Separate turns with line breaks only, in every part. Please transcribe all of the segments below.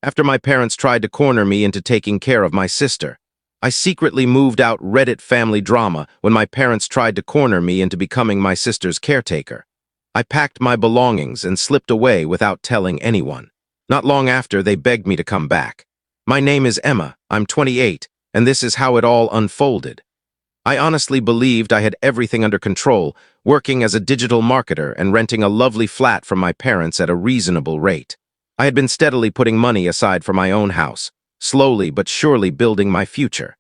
After my parents tried to corner me into taking care of my sister, I secretly moved out Reddit family drama when my parents tried to corner me into becoming my sister's caretaker. I packed my belongings and slipped away without telling anyone. Not long after, they begged me to come back. My name is Emma, I'm 28, and this is how it all unfolded. I honestly believed I had everything under control, working as a digital marketer and renting a lovely flat from my parents at a reasonable rate. I had been steadily putting money aside for my own house, slowly but surely building my future.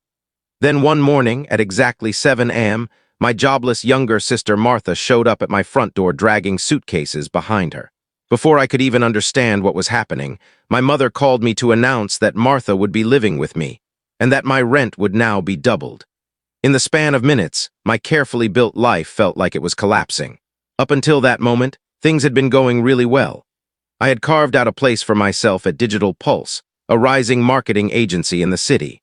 Then one morning, at exactly 7 a.m., my jobless younger sister Martha showed up at my front door dragging suitcases behind her. Before I could even understand what was happening, my mother called me to announce that Martha would be living with me, and that my rent would now be doubled. In the span of minutes, my carefully built life felt like it was collapsing. Up until that moment, things had been going really well. I had carved out a place for myself at Digital Pulse, a rising marketing agency in the city.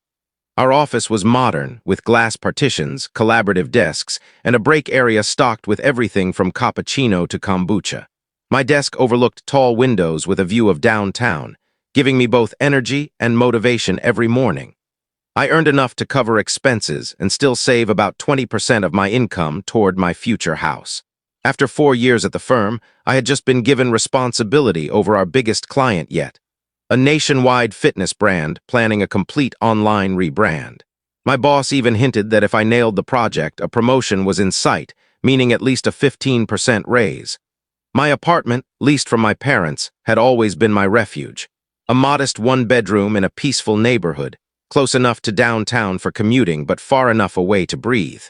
Our office was modern, with glass partitions, collaborative desks, and a break area stocked with everything from cappuccino to kombucha. My desk overlooked tall windows with a view of downtown, giving me both energy and motivation every morning. I earned enough to cover expenses and still save about 20% of my income toward my future house. After 4 years at the firm, I had just been given responsibility over our biggest client yet, a nationwide fitness brand planning a complete online rebrand. My boss even hinted that if I nailed the project, a promotion was in sight, meaning at least a 15% raise. My apartment, leased from my parents, had always been my refuge. A modest one-bedroom in a peaceful neighborhood, close enough to downtown for commuting but far enough away to breathe.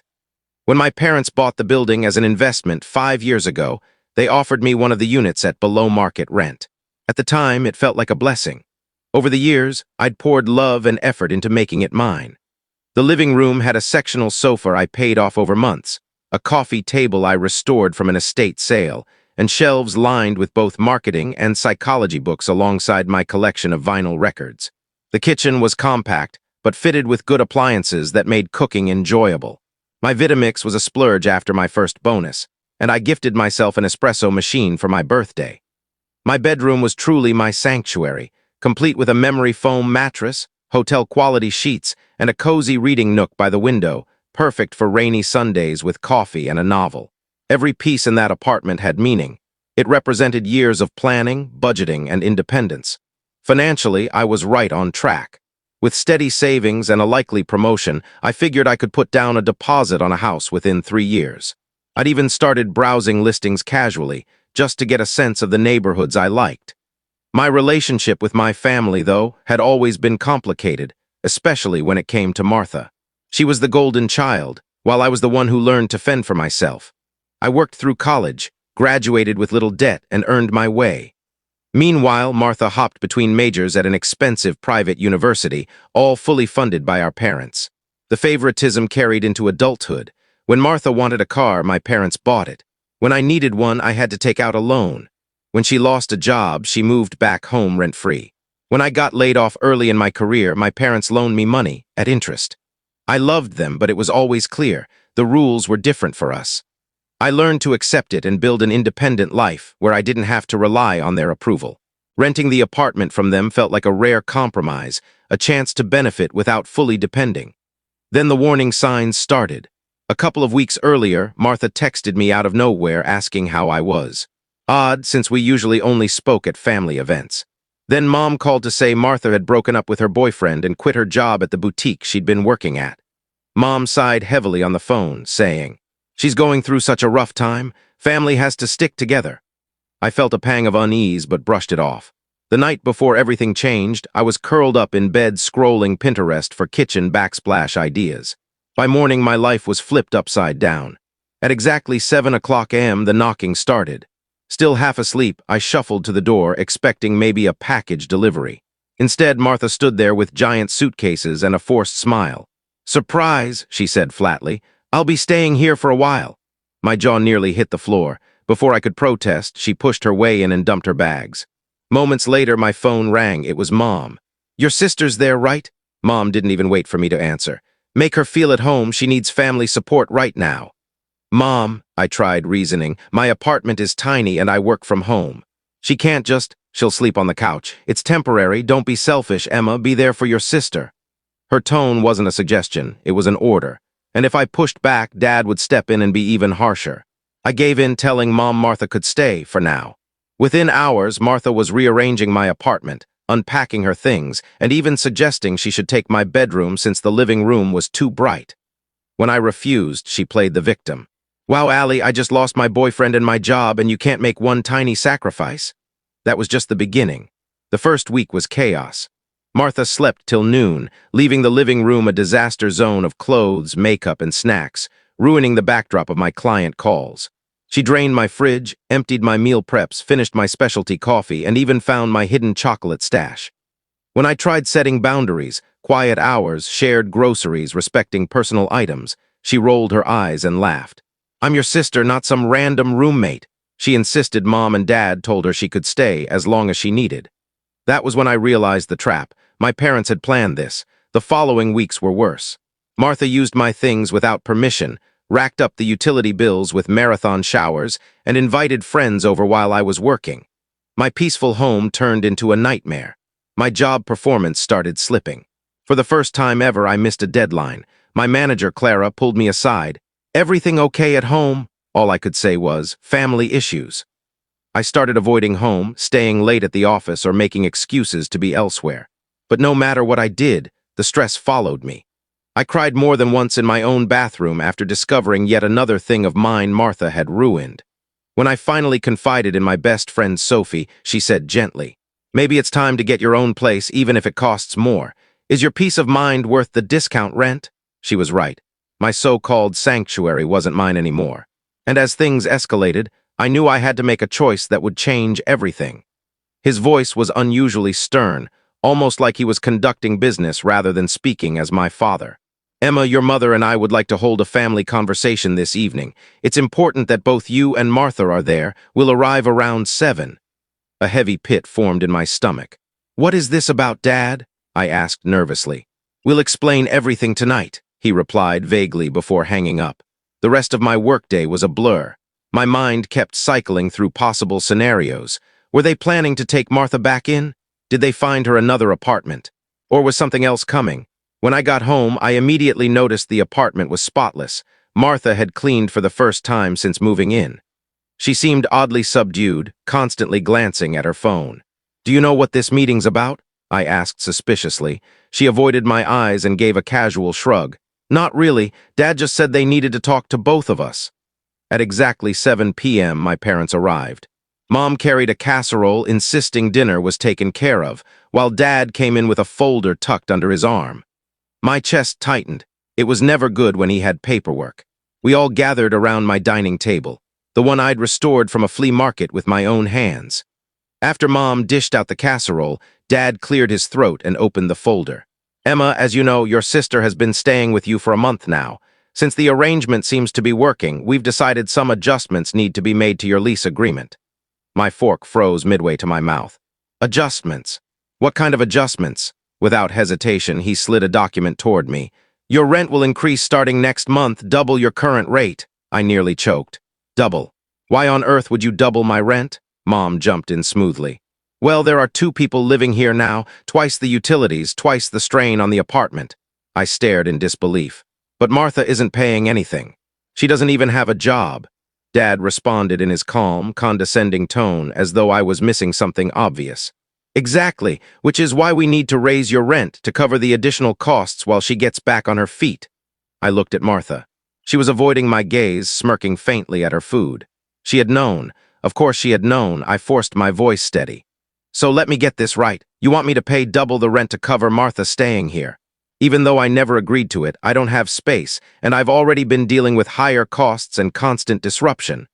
When my parents bought the building as an investment 5 years ago, they offered me one of the units at below-market rent. At the time, it felt like a blessing. Over the years, I'd poured love and effort into making it mine. The living room had a sectional sofa I paid off over months, a coffee table I restored from an estate sale, and shelves lined with both marketing and psychology books alongside my collection of vinyl records. The kitchen was compact, but fitted with good appliances that made cooking enjoyable. My Vitamix was a splurge after my first bonus, and I gifted myself an espresso machine for my birthday. My bedroom was truly my sanctuary, complete with a memory foam mattress, hotel-quality sheets, and a cozy reading nook by the window, perfect for rainy Sundays with coffee and a novel. Every piece in that apartment had meaning. It represented years of planning, budgeting, and independence. Financially, I was right on track. With steady savings and a likely promotion, I figured I could put down a deposit on a house within 3 years. I'd even started browsing listings casually, just to get a sense of the neighborhoods I liked. My relationship with my family, though, had always been complicated, especially when it came to Martha. She was the golden child, while I was the one who learned to fend for myself. I worked through college, graduated with little debt, and earned my way. Meanwhile, Martha hopped between majors at an expensive private university, all fully funded by our parents. The favoritism carried into adulthood. When Martha wanted a car, my parents bought it. When I needed one, I had to take out a loan. When she lost a job, she moved back home rent-free. When I got laid off early in my career, my parents loaned me money, at interest. I loved them, but it was always clear, the rules were different for us. I learned to accept it and build an independent life where I didn't have to rely on their approval. Renting the apartment from them felt like a rare compromise, a chance to benefit without fully depending. Then the warning signs started. A couple of weeks earlier, Martha texted me out of nowhere asking how I was. Odd, since we usually only spoke at family events. Then Mom called to say Martha had broken up with her boyfriend and quit her job at the boutique she'd been working at. Mom sighed heavily on the phone, saying, "She's going through such a rough time. Family has to stick together." I felt a pang of unease but brushed it off. The night before everything changed, I was curled up in bed scrolling Pinterest for kitchen backsplash ideas. By morning, my life was flipped upside down. At exactly 7 o'clock a.m., the knocking started. Still half asleep, I shuffled to the door, expecting maybe a package delivery. Instead, Martha stood there with giant suitcases and a forced smile. "Surprise," she said flatly. "I'll be staying here for a while." My jaw nearly hit the floor. Before I could protest, she pushed her way in and dumped her bags. Moments later, my phone rang. It was Mom. "Your sister's there, right?" Mom didn't even wait for me to answer. "Make her feel at home. She needs family support right now." "Mom," I tried reasoning, "my apartment is tiny and I work from home. She can't just..." She'll sleep on the couch. It's temporary. Don't be selfish, Emma. Be there for your sister. Her tone wasn't a suggestion. It was an order. And if I pushed back, Dad would step in and be even harsher. I gave in, telling Mom Martha could stay for now. Within hours, Martha was rearranging my apartment, unpacking her things, and even suggesting she should take my bedroom since the living room was too bright. When I refused, she played the victim. Wow, Allie, I just lost my boyfriend and my job, and you can't make one tiny sacrifice. That was just the beginning. The first week was chaos. Martha slept till noon, leaving the living room a disaster zone of clothes, makeup, and snacks, ruining the backdrop of my client calls. She drained my fridge, emptied my meal preps, finished my specialty coffee, and even found my hidden chocolate stash. When I tried setting boundaries, quiet hours, shared groceries, respecting personal items, she rolled her eyes and laughed. I'm your sister, not some random roommate. She insisted Mom and Dad told her she could stay as long as she needed. That was when I realized the trap. My parents had planned this. The following weeks were worse. Martha used my things without permission, racked up the utility bills with marathon showers, and invited friends over while I was working. My peaceful home turned into a nightmare. My job performance started slipping. For the first time ever, I missed a deadline. My manager, Clara, pulled me aside. Everything okay at home? All I could say was, family issues. I started avoiding home, staying late at the office, or making excuses to be elsewhere. But no matter what I did, the stress followed me. I cried more than once in my own bathroom after discovering yet another thing of mine Martha had ruined. When I finally confided in my best friend Sophie, she said gently, maybe it's time to get your own place even if it costs more. Is your peace of mind worth the discount rent? She was right. My so-called sanctuary wasn't mine anymore. And as things escalated, I knew I had to make a choice that would change everything. His voice was unusually stern, almost like he was conducting business rather than speaking as my father. Emma, your mother and I would like to hold a family conversation this evening. It's important that both you and Martha are there. We'll arrive around 7. A heavy pit formed in my stomach. What is this about, Dad? I asked nervously. We'll explain everything tonight, he replied vaguely before hanging up. The rest of my workday was a blur. My mind kept cycling through possible scenarios. Were they planning to take Martha back in? Did they find her another apartment? Or was something else coming? When I got home, I immediately noticed the apartment was spotless. Martha had cleaned for the first time since moving in. She seemed oddly subdued, constantly glancing at her phone. Do you know what this meeting's about? I asked suspiciously. She avoided my eyes and gave a casual shrug. Not really. Dad just said they needed to talk to both of us. At exactly 7 p.m., my parents arrived. Mom carried a casserole, insisting dinner was taken care of, while Dad came in with a folder tucked under his arm. My chest tightened. It was never good when he had paperwork. We all gathered around my dining table, the one I'd restored from a flea market with my own hands. After Mom dished out the casserole, Dad cleared his throat and opened the folder. Emma, as you know, your sister has been staying with you for a month now. Since the arrangement seems to be working, we've decided some adjustments need to be made to your lease agreement. My fork froze midway to my mouth. Adjustments? What kind of adjustments? Without hesitation, he slid a document toward me. Your rent will increase starting next month, double your current rate. I nearly choked. Double. Why on earth would you double my rent? Mom jumped in smoothly. Well, there are 2 people living here now, twice the utilities, twice the strain on the apartment. I stared in disbelief. But Martha isn't paying anything. She doesn't even have a job. Dad responded in his calm, condescending tone as though I was missing something obvious. Exactly, which is why we need to raise your rent to cover the additional costs while she gets back on her feet. I looked at Martha. She was avoiding my gaze, smirking faintly at her food. She had known. Of course she had known. I forced my voice steady. So let me get this right. You want me to pay double the rent to cover Martha staying here? Even though I never agreed to it, I don't have space, and I've already been dealing with higher costs and constant disruption.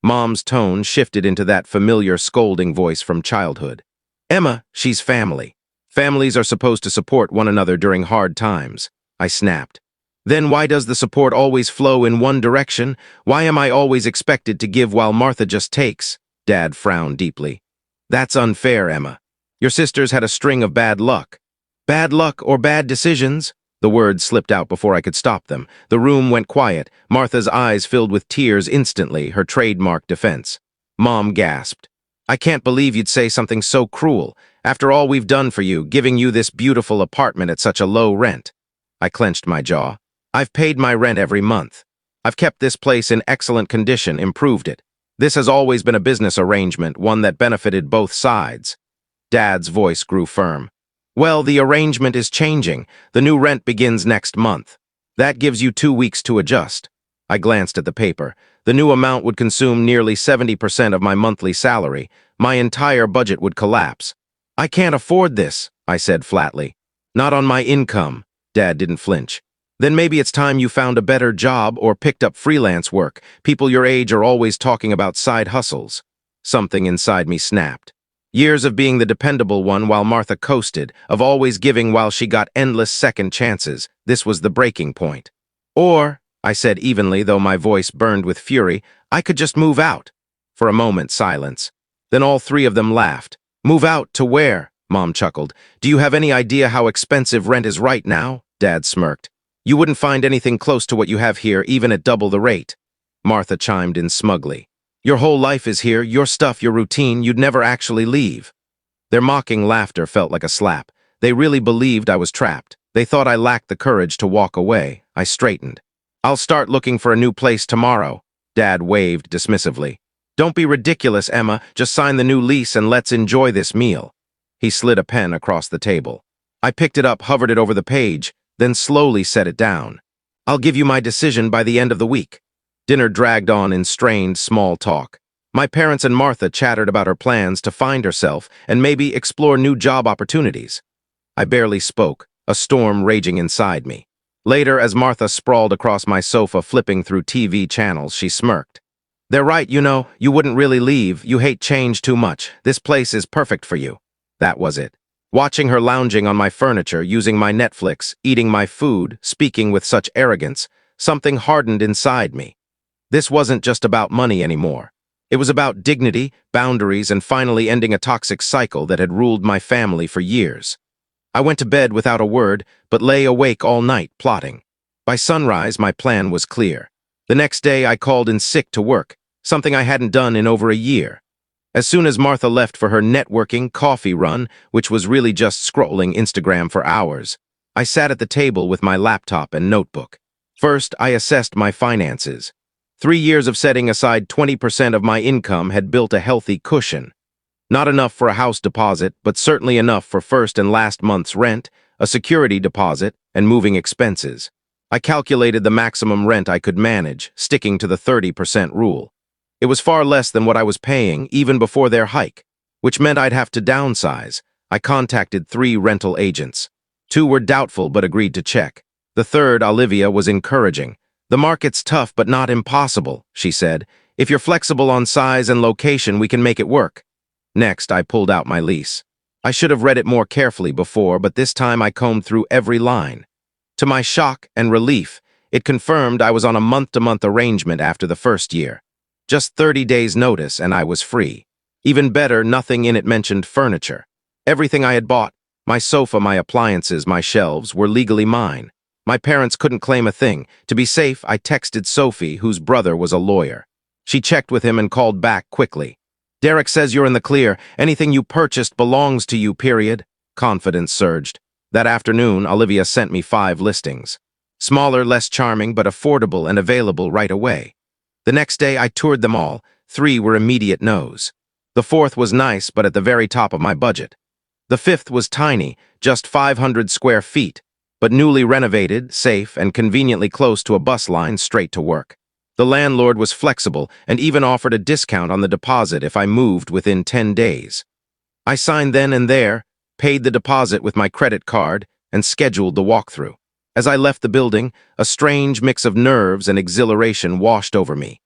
Mom's tone shifted into that familiar scolding voice from childhood. Emma, she's family. Families are supposed to support one another during hard times. I snapped. Then why does the support always flow in one direction? Why am I always expected to give while Martha just takes? Dad frowned deeply. That's unfair, Emma. Your sister's had a string of bad luck. Bad luck or bad decisions? The words slipped out before I could stop them. The room went quiet. Martha's eyes filled with tears instantly, her trademark defense. Mom gasped. I can't believe you'd say something so cruel, after all we've done for you, giving you this beautiful apartment at such a low rent. I clenched my jaw. I've paid my rent every month. I've kept this place in excellent condition, improved it. This has always been a business arrangement, one that benefited both sides. Dad's voice grew firm. Well, the arrangement is changing. The new rent begins next month. That gives you 2 weeks to adjust. I glanced at the paper. The new amount would consume nearly 70% of my monthly salary. My entire budget would collapse. I can't afford this, I said flatly. Not on my income. Dad didn't flinch. Then maybe it's time you found a better job or picked up freelance work. People your age are always talking about side hustles. Something inside me snapped. Years of being the dependable one while Martha coasted, of always giving while she got endless second chances. This was the breaking point. Or, I said evenly, though my voice burned with fury, I could just move out. For a moment, silence. Then all three of them laughed. Move out to where? Mom chuckled. Do you have any idea how expensive rent is right now? Dad smirked. You wouldn't find anything close to what you have here, even at double the rate. Martha chimed in smugly. Your whole life is here, your stuff, your routine, you'd never actually leave. Their mocking laughter felt like a slap. They really believed I was trapped. They thought I lacked the courage to walk away. I straightened. I'll start looking for a new place tomorrow. Dad waved dismissively. Don't be ridiculous, Emma. Just sign the new lease and let's enjoy this meal. He slid a pen across the table. I picked it up, hovered it over the page, then slowly set it down. I'll give you my decision by the end of the week. Dinner dragged on in strained, small talk. My parents and Martha chattered about her plans to find herself and maybe explore new job opportunities. I barely spoke, a storm raging inside me. Later, as Martha sprawled across my sofa flipping through TV channels, she smirked. They're right, you know, you wouldn't really leave. You hate change too much. This place is perfect for you. That was it. Watching her lounging on my furniture, using my Netflix, eating my food, speaking with such arrogance, something hardened inside me. This wasn't just about money anymore. It was about dignity, boundaries, and finally ending a toxic cycle that had ruled my family for years. I went to bed without a word, but lay awake all night, plotting. By sunrise, my plan was clear. The next day, I called in sick to work, something I hadn't done in over a year. As soon as Martha left for her networking coffee run, which was really just scrolling Instagram for hours, I sat at the table with my laptop and notebook. First, I assessed my finances. 3 years of setting aside 20% of my income had built a healthy cushion. Not enough for a house deposit, but certainly enough for first and last month's rent, a security deposit, and moving expenses. I calculated the maximum rent I could manage, sticking to the 30% rule. It was far less than what I was paying, even before their hike, which meant I'd have to downsize. I contacted 3 rental agents. 2 were doubtful but agreed to check. The third, Olivia, was encouraging. The market's tough but not impossible, she said. If you're flexible on size and location, we can make it work. Next, I pulled out my lease. I should have read it more carefully before, but this time I combed through every line. To my shock and relief, it confirmed I was on a month-to-month arrangement after the first year. Just 30 days' notice and I was free. Even better, nothing in it mentioned furniture. Everything I had bought, my sofa, my appliances, my shelves, were legally mine. My parents couldn't claim a thing. To be safe, I texted Sophie, whose brother was a lawyer. She checked with him and called back quickly. Derek says you're in the clear. Anything you purchased belongs to you, period. Confidence surged. That afternoon, Olivia sent me 5 listings. Smaller, less charming, but affordable and available right away. The next day, I toured them all. 3 were immediate no's. The 4th was nice, but at the very top of my budget. The 5th was tiny, just 500 square feet, but newly renovated, safe, and conveniently close to a bus line straight to work. The landlord was flexible and even offered a discount on the deposit if I moved within 10 days. I signed then and there, paid the deposit with my credit card, and scheduled the walkthrough. As I left the building, a strange mix of nerves and exhilaration washed over me.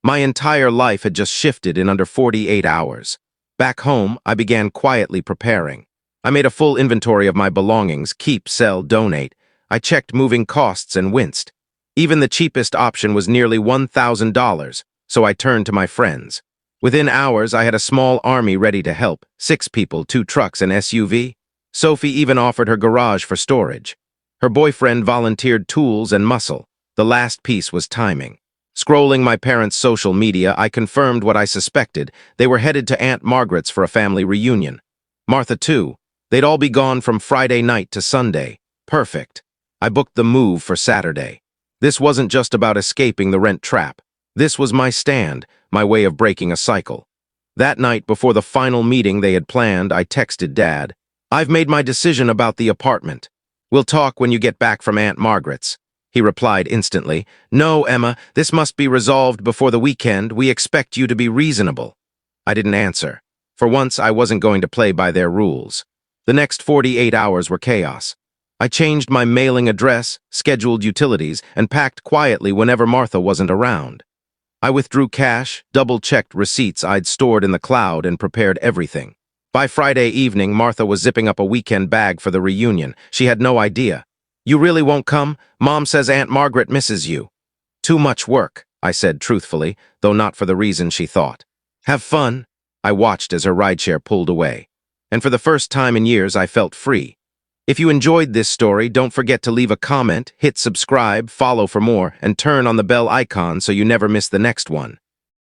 My entire life had just shifted in under 48 hours. Back home, I began quietly preparing. I made a full inventory of my belongings, keep, sell, donate. I checked moving costs and winced. Even the cheapest option was nearly $1,000, so I turned to my friends. Within hours, I had a small army ready to help, 6 people, 2 trucks, an SUV. Sophie even offered her garage for storage. Her boyfriend volunteered tools and muscle. The last piece was timing. Scrolling my parents' social media, I confirmed what I suspected. They were headed to Aunt Margaret's for a family reunion. Martha, too. They'd all be gone from Friday night to Sunday. Perfect. I booked the move for Saturday. This wasn't just about escaping the rent trap. This was my stand, my way of breaking a cycle. That night, before the final meeting they had planned, I texted Dad. "I've made my decision about the apartment. We'll talk when you get back from Aunt Margaret's." He replied instantly, "No, Emma, this must be resolved before the weekend. We expect you to be reasonable." I didn't answer. For once, I wasn't going to play by their rules. The next 48 hours were chaos. I changed my mailing address, scheduled utilities, and packed quietly whenever Martha wasn't around. I withdrew cash, double-checked receipts I'd stored in the cloud, and prepared everything. By Friday evening, Martha was zipping up a weekend bag for the reunion. She had no idea. "You really won't come? Mom says Aunt Margaret misses you." "Too much work," I said truthfully, though not for the reason she thought. "Have fun." I watched as her rideshare pulled away. And for the first time in years, I felt free. If you enjoyed this story, don't forget to leave a comment, hit subscribe, follow for more, and turn on the bell icon so you never miss the next one.